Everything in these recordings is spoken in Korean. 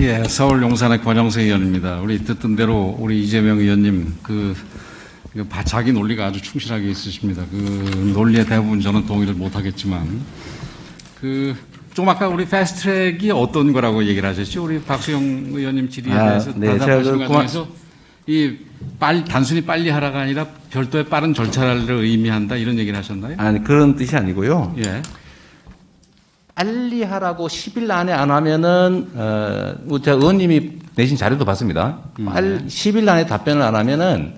예, 서울 용산의 권영세 의원입니다. 우리 듣던 대로 우리 이재명 의원님 자기 논리가 아주 충실하게 있으십니다. 그 논리에 대부분 저는 동의를 못하겠지만 좀 아까 우리 패스트트랙이 어떤 거라고 얘기를 하셨죠? 우리 박수영 의원님 질의에 대해서 답하신 것 중에서 단순히 빨리 하라가 아니라 별도의 빠른 절차를 의미한다 이런 얘기를 하셨나요? 아니 그런 뜻이 아니고요. 예. 빨리 하라고 10일 안에 안 하면은 제가 의원님이 내신 자료도 봤습니다. 10일 안에 답변을 안 하면은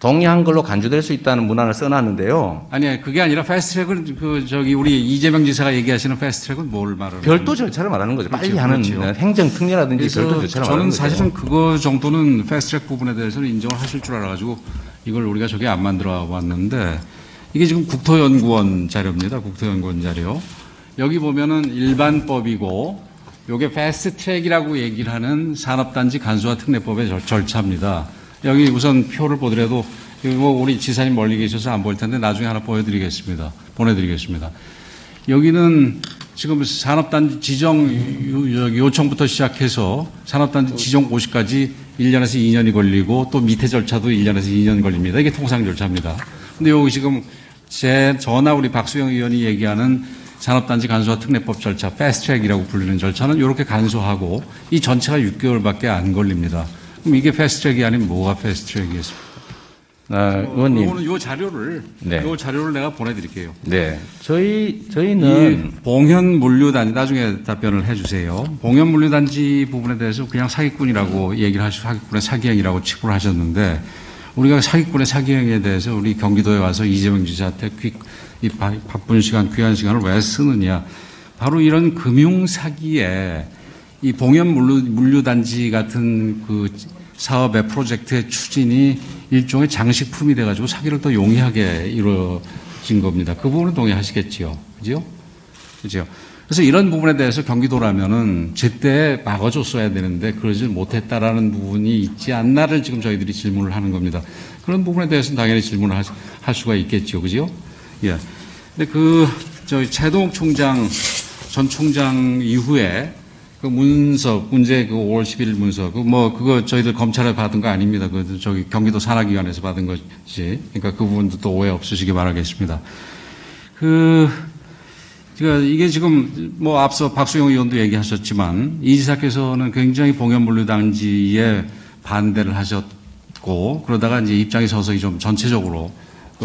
동의한 걸로 간주될 수 있다는 문안을 써놨는데요. 아니 그게 아니라 패스트트랙은 우리 이재명 지사가 얘기하시는 패스트트랙은 뭘 말하는 거예요? 별도 절차를 말하는 거죠. 빨리 그렇죠, 하는 그렇죠. 행정 특례라든지 별도 절차를 말하는 저는 거죠. 사실은 그거 정도는 패스트트랙 부분에 대해서는 인정을 하실 줄 알아가지고 이걸 우리가 저게 안 만들어 왔는데 이게 지금 국토연구원 자료입니다. 국토연구원 자료. 여기 보면은 일반법이고 요게 패스트트랙이라고 얘기를 하는 산업단지 간소화 특례법의 절차입니다. 여기 우선 표를 보더라도 이거 우리 지사님 멀리 계셔서 안 보일 텐데 나중에 하나 보내드리겠습니다. 여기는 지금 산업단지 지정 요청부터 시작해서 산업단지 지정 고시까지 1년에서 2년이 걸리고 또 밑에 절차도 1년에서 2년 걸립니다. 이게 통상 절차입니다. 근데 여기 지금 저나 우리 박수영 의원이 얘기하는 산업단지 간소화 특례법 절차, 패스트트랙이라고 불리는 절차는 이렇게 간소하고 이 전체가 6개월밖에 안 걸립니다. 그럼 이게 패스트트랙이 아니면 뭐가 패스트트랙이겠습니까? 의원님. 요 자료를 내가 보내드릴게요. 네. 저희는 봉현 물류단지 나중에 답변을 해주세요. 봉현 물류단지 부분에 대해서 그냥 사기꾼이라고 얘기를 하시고 사기꾼의 사기행이라고 칭호를 하셨는데 우리가 사기꾼의 사기행에 대해서 우리 경기도에 와서 이재명 지사한테 이 바쁜 시간, 귀한 시간을 왜 쓰느냐. 바로 이런 금융 사기에 이 봉현 물류단지 같은 그 사업의 프로젝트의 추진이 일종의 장식품이 돼가지고 사기를 더 용이하게 이루어진 겁니다. 그 부분은 동의하시겠지요. 그죠? 그래서 이런 부분에 대해서 경기도라면은 제때 막아줬어야 되는데 그러지 못했다라는 부분이 있지 않나를 지금 저희들이 질문을 하는 겁니다. 그런 부분에 대해서는 당연히 질문을 할 수가 있겠죠. 그죠? 예. 근데 저희 최동욱 전 총장 이후에 그 문제 5월 11일 문서, 그거 저희들 검찰에 받은 거 아닙니다. 경기도 산하기관에서 받은 거지. 그러니까 그 부분도 또 오해 없으시기 바라겠습니다. 이게 지금 앞서 박수영 의원도 얘기하셨지만 이 지사께서는 굉장히 봉현 물류단지에 반대를 하셨고 그러다가 이제 입장이 서서히 좀 전체적으로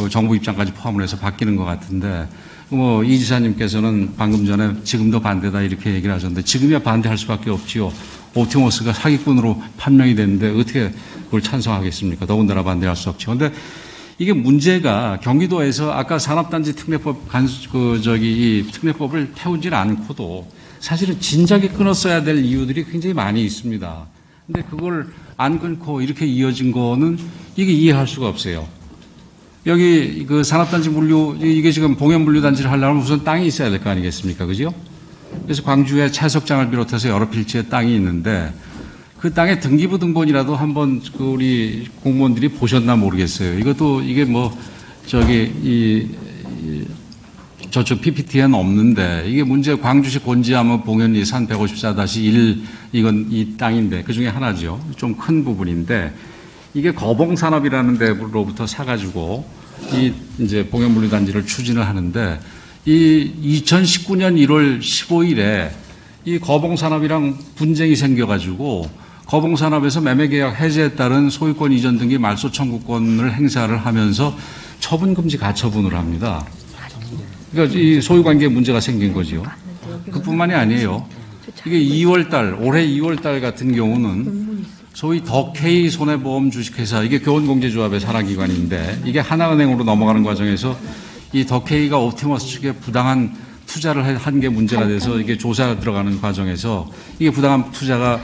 정부 입장까지 포함을 해서 바뀌는 것 같은데 이 지사님께서는 방금 전에 지금도 반대다 이렇게 얘기를 하셨는데 지금이야 반대할 수밖에 없지요. 옵티머스가 사기꾼으로 판명이 됐는데 어떻게 그걸 찬성하겠습니까? 더군다나 반대할 수 없죠. 그런데 이게 문제가 경기도에서 아까 산업단지 특례법 이 특례법을 태우질 않고도 사실은 진작에 끊었어야 될 이유들이 굉장히 많이 있습니다. 근데 그걸 안 끊고 이렇게 이어진 거는 이게 이해할 수가 없어요. 여기 산업단지 이게 지금 봉현 물류단지를 하려면 우선 땅이 있어야 될 거 아니겠습니까? 그죠? 그래서 광주에 채석장을 비롯해서 여러 필지에 땅이 있는데 그 땅의 등기부 등본이라도 한번 우리 공무원들이 보셨나 모르겠어요. 이게 저쪽 PPT에는 없는데 이게 문제 광주시 곤지암의 봉현 예산 154-1 이건 이 땅인데 그 중에 하나죠. 좀 큰 부분인데 이게 거봉산업이라는 데로부터 사가지고 이제 봉현 물류단지를 추진을 하는데 이 2019년 1월 15일에 이 거봉산업이랑 분쟁이 생겨가지고 거봉산업에서 매매계약 해제에 따른 소유권 이전 등기 말소 청구권을 행사를 하면서 처분금지 가처분을 합니다. 그러니까 이 소유관계에 문제가 생긴 거지요. 그뿐만이 아니에요. 이게 올해 2월달 같은 경우는 소위 덕케이 손해보험 주식회사, 이게 교원공제조합의 산하기관인데 이게 하나은행으로 넘어가는 과정에서 이 덕케이가 옵티머스 측에 부당한 투자를 한 게 문제가 돼서 이게 조사 들어가는 과정에서 이게 부당한 투자가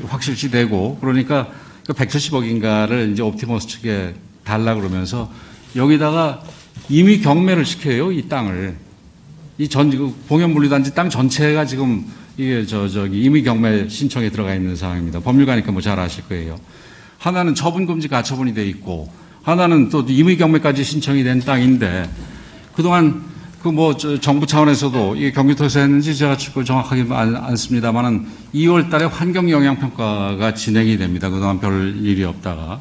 확실시되고 그러니까 170억인가를 이제 옵티머스 측에 달라 그러면서 여기다가 임의 경매를 시켜요, 이 땅을. 봉현 물류단지 땅 전체가 지금 이게 임의 경매 신청에 들어가 있는 상황입니다. 법률가니까 잘 아실 거예요. 하나는 처분금지 가처분이 돼 있고 하나는 또 임의 경매까지 신청이 된 땅인데 그동안 정부 차원에서도 이게 경기도에서 했는지 제가 정확하게 않습니다만은 2월 달에 환경 영향 평가가 진행이 됩니다. 그동안 별 일이 없다가.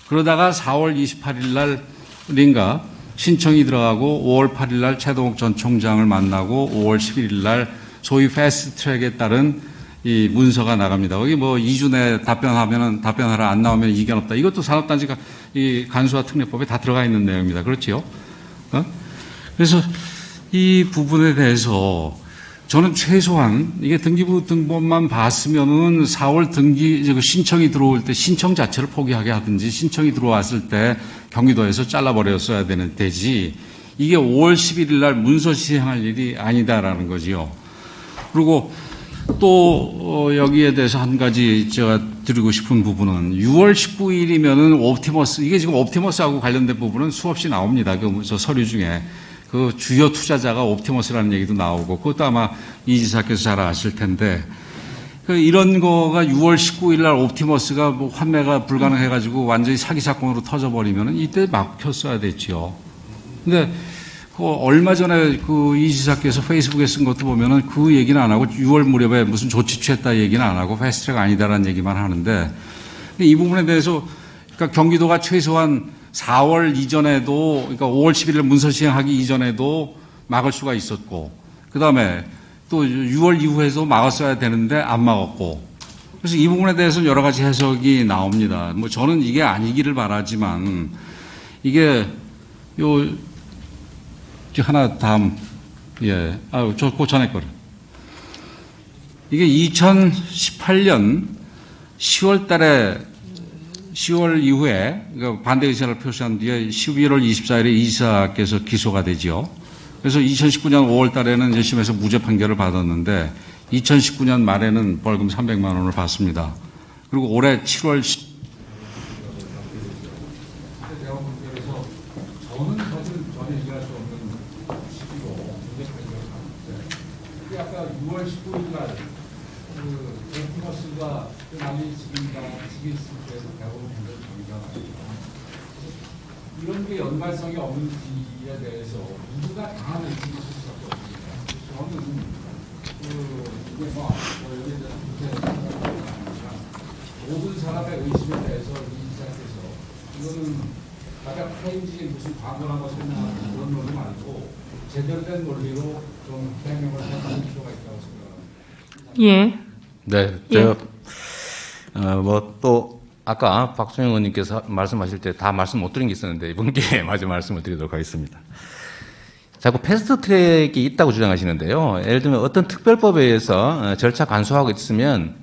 그러다가 4월 28일 날인가 신청이 들어가고 5월 8일 날 최동욱 전 총장을 만나고 5월 11일 날 소위 패스트 트랙에 따른 이 문서가 나갑니다. 거기 2주 내에 답변하라 안 나오면 이견 없다. 이것도 산업단지가 이 간수화 특례법에 다 들어가 있는 내용입니다. 그렇지요? 그래서 이 부분에 대해서 저는 최소한 이게 등기부 등본만 봤으면은 4월 신청이 들어올 때 신청 자체를 포기하게 하든지 신청이 들어왔을 때 경기도에서 잘라버렸어야 되지 이게 5월 11일 날 문서 시행할 일이 아니다라는 거지요. 그리고 또 여기에 대해서 한 가지 제가 드리고 싶은 부분은 6월 19일이면은 옵티머스 이게 지금 옵티머스하고 관련된 부분은 수없이 나옵니다. 저 서류 중에 그 주요 투자자가 옵티머스라는 얘기도 나오고 그것도 아마 이 지사께서 잘 아실 텐데 이런 거가 6월 19일 날 옵티머스가 환매가 불가능해가지고 완전히 사기 사건으로 터져버리면은 이때 막혔어야 됐지요. 근데 얼마 전에 이 지사께서 페이스북에 쓴 것도 보면은 그 얘기는 안 하고 6월 무렵에 무슨 조치 취했다 얘기는 안 하고 패스트트랙 아니다라는 얘기만 하는데 이 부분에 대해서 그러니까 경기도가 최소한 4월 이전에도 그러니까 5월 11일 문서 시행하기 이전에도 막을 수가 있었고 그다음에 또 6월 이후에도 막았어야 되는데 안 막았고 그래서 이 부분에 대해서는 여러 가지 해석이 나옵니다. 저는 이게 아니기를 바라지만 이게 하나 다음 그 전에 거를 이게 2018년 10월 달에 10월 이후에 그러니까 반대 의사를 표시한 뒤에 11월 24일에 이 지사께서 기소가 되지요. 그래서 2019년 5월 달에는 1심에서 무죄 판결을 받았는데 2019년 말에는 벌금 300만 원을 받습니다. 그리고 올해 7월 저는 사실 전혀 이해할 수 없는 시기로 무죄 판결을 받았는데 이게 아까 6월 19일 날 옵티머스가 난리 지기수에서 대법원 판결을 정의가 이런 게 연관성이 없는지에 대해서 누가 당하는지 수밖에 없습니다. 저는 이게 여기에 대해서 구체적인 아니라 모든 사람의 의심에 대해서 이 지사께서 이거는 아까 페인지 무슨 과거라고 생각하는 그런 논리 말고 제대로 된 논리로 좀 해명을 해볼 필요가 있다고 생각합니다. 예. 네, 제가 또 아까 박수영 의원님께서 말씀하실 때 다 말씀 못 드린 게 있었는데 이번 기회에 마저 말씀을 드리도록 하겠습니다. 자꾸 패스트 트랙이 있다고 주장하시는데요. 예를 들면 어떤 특별법에 의해서 절차 간소화가 있으면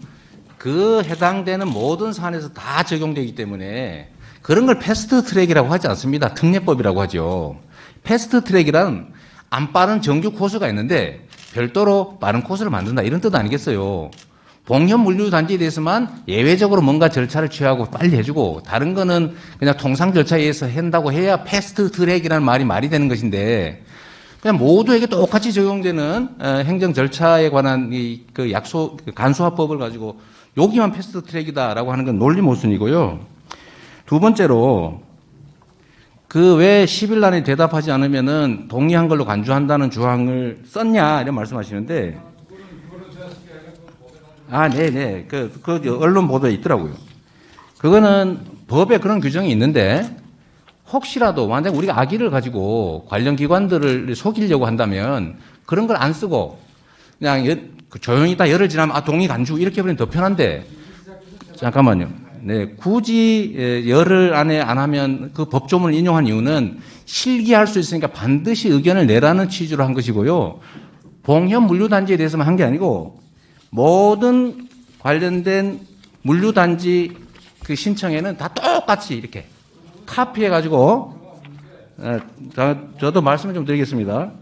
그 해당되는 모든 사안에서 다 적용되기 때문에 그런 걸 패스트 트랙이라고 하지 않습니다. 특례법이라고 하죠. 패스트 트랙이란 안 빠른 정규 코스가 있는데 별도로 빠른 코스를 만든다 이런 뜻 아니겠어요. 봉현 물류 단지에 대해서만 예외적으로 뭔가 절차를 취하고 빨리 해주고 다른 거는 그냥 통상 절차에 의해서 한다고 해야 패스트 트랙이라는 말이 되는 것인데 그냥 모두에게 똑같이 적용되는 행정 절차에 관한 그 간소화법을 가지고 여기만 패스트 트랙이다라고 하는 건 논리 모순이고요. 두 번째로 그 왜 10일 안에 대답하지 않으면은 동의한 걸로 간주한다는 조항을 썼냐 이런 말씀하시는데 네네. 그 언론 보도에 있더라고요. 그거는 법에 그런 규정이 있는데 혹시라도 만약 우리가 악의를 가지고 관련 기관들을 속이려고 한다면 그런 걸 안 쓰고 그냥 조용히 다 열흘 지나면 동의 간주 이렇게 해버리면 더 편한데 잠깐만요. 네, 굳이 열흘 안에 안 하면 그 법조문을 인용한 이유는 실기할 수 있으니까 반드시 의견을 내라는 취지로 한 것이고요. 봉현 물류단지에 대해서만 한 게 아니고 모든 관련된 물류단지 그 신청에는 다 똑같이 이렇게 카피해가지고 저도 말씀을 좀 드리겠습니다.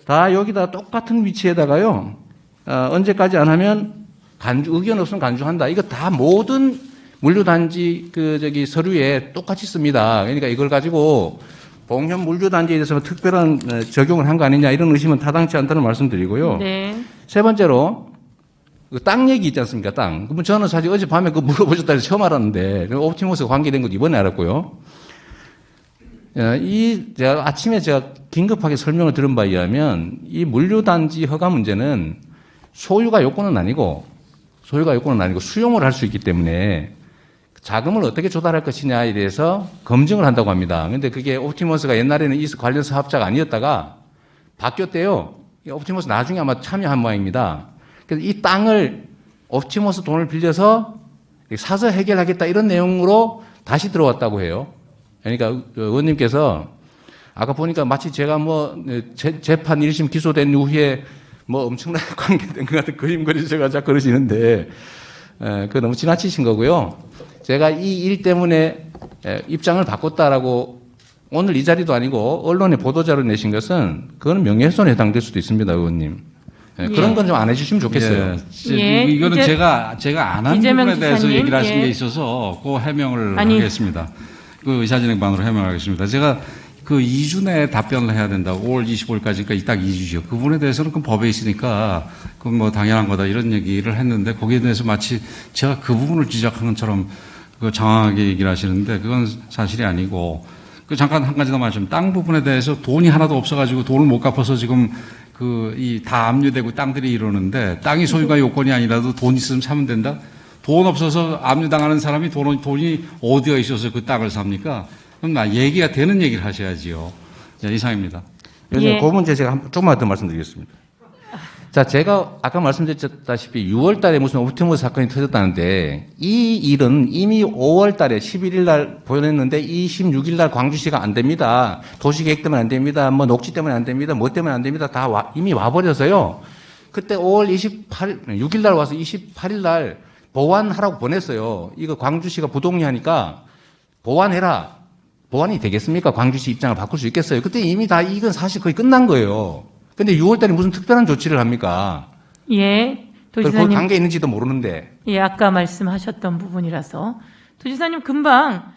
다 여기다 똑같은 위치에다가요. 언제까지 안 하면 의견 없으면 간주한다. 이거 다 모든 물류단지 서류에 똑같이 씁니다. 그러니까 이걸 가지고 봉현 물류단지에 대해서 특별한 적용을 한 거 아니냐 이런 의심은 타당치 않다는 말씀드리고요. 네. 세 번째로 땅 얘기 있지 않습니까? 땅. 그럼 저는 사실 어젯밤에 물어보셨다 해서 처음 알았는데 옵티머스가 관계된 것도 이번에 알았고요. 제가 아침에 제가 긴급하게 설명을 들은 바에 의하면 이 물류단지 허가 문제는 소유가 요건은 아니고 수용을 할 수 있기 때문에 자금을 어떻게 조달할 것이냐에 대해서 검증을 한다고 합니다. 근데 그게 옵티머스가 옛날에는 이 관련 사업자가 아니었다가 바뀌었대요. 옵티머스 나중에 아마 참여한 모양입니다. 그래서 이 땅을 옵티머스 돈을 빌려서 사서 해결하겠다 이런 내용으로 다시 들어왔다고 해요. 그러니까 의원님께서 아까 보니까 마치 제가 뭐 재판 1심 기소된 이후에 뭐 엄청나게 관계된 것 같은 그림 그리셔가 자꾸 그러시는데 그거 너무 지나치신 거고요. 제가 이 일 때문에 입장을 바꿨다라고 오늘 이 자리도 아니고 언론에 보도자료 내신 것은 그거는 명예훼손에 해당될 수도 있습니다, 의원님. 그런 건 좀 안 해주시면 좋겠어요. 이거는 제가 안 한 부분에 대해서 지사님, 얘기를 하신 게 있어서 그 해명을 하겠습니다. 그 의사진행반으로 해명하겠습니다. 제가 그 2주 내에 답변을 해야 된다고 5월 25일까지니까 딱 2주죠. 그 부분에 대해서는 그 법에 있으니까 그건 뭐 당연한 거다 이런 얘기를 했는데 거기에 대해서 마치 제가 그 부분을 지적한 것처럼 그 장황하게 얘기를 하시는데 그건 사실이 아니고 그 잠깐 한 가지 더 말씀. 땅 부분에 대해서 돈이 하나도 없어가지고 돈을 못 갚아서 지금 다 압류되고 땅들이 이러는데 땅이 소유가 요건이 아니라도 돈 있으면 사면 된다? 돈 없어서 압류당하는 사람이 돈이 어디가 있어서 그 땅을 삽니까? 그럼 얘기가 되는 얘기를 하셔야지요. 자, 이상입니다. 예. 그 문제 제가 조금만 더 말씀드리겠습니다. 자, 제가 아까 말씀드렸다시피 6월 달에 무슨 옵티머스 사건이 터졌다는데 이 일은 이미 5월 달에 11일 날 보냈는데 26일 날 광주시가 안 됩니다. 도시계획 때문에 안 됩니다. 뭐 녹지 때문에 안 됩니다. 뭐 때문에 안 됩니다. 다 이미 와버려서요. 그때 5월 6일 날 와서 28일 날 보완하라고 보냈어요. 이거 광주시가 부동의하니까 보완해라. 보완이 되겠습니까? 광주시 입장을 바꿀 수 있겠어요? 그때 이미 다 이건 사실 거의 끝난 거예요. 근데 6월 달에 무슨 특별한 조치를 합니까? 예, 그 도지사님. 관계 있는지도 모르는데. 예, 아까 말씀하셨던 부분이라서. 도지사님 금방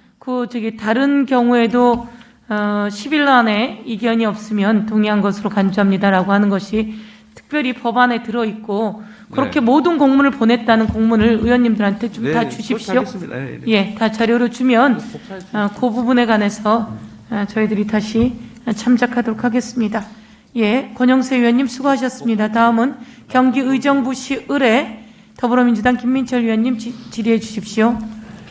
다른 경우에도 10일 안에 이견이 없으면 동의한 것으로 간주합니다라고 하는 것이 특별히 법안에 들어있고 그렇게 네. 모든 공문을 보냈다는 공문을 의원님들한테 좀 다 네, 주십시오. 그렇게 하겠습니다. 네, 네. 예, 다 자료로 주면 그 부분에 관해서 저희들이 다시 참작하도록 하겠습니다. 예, 권영세 의원님 수고하셨습니다. 다음은 경기의정부시 을의 더불어민주당 김민철 의원님 질의해 주십시오.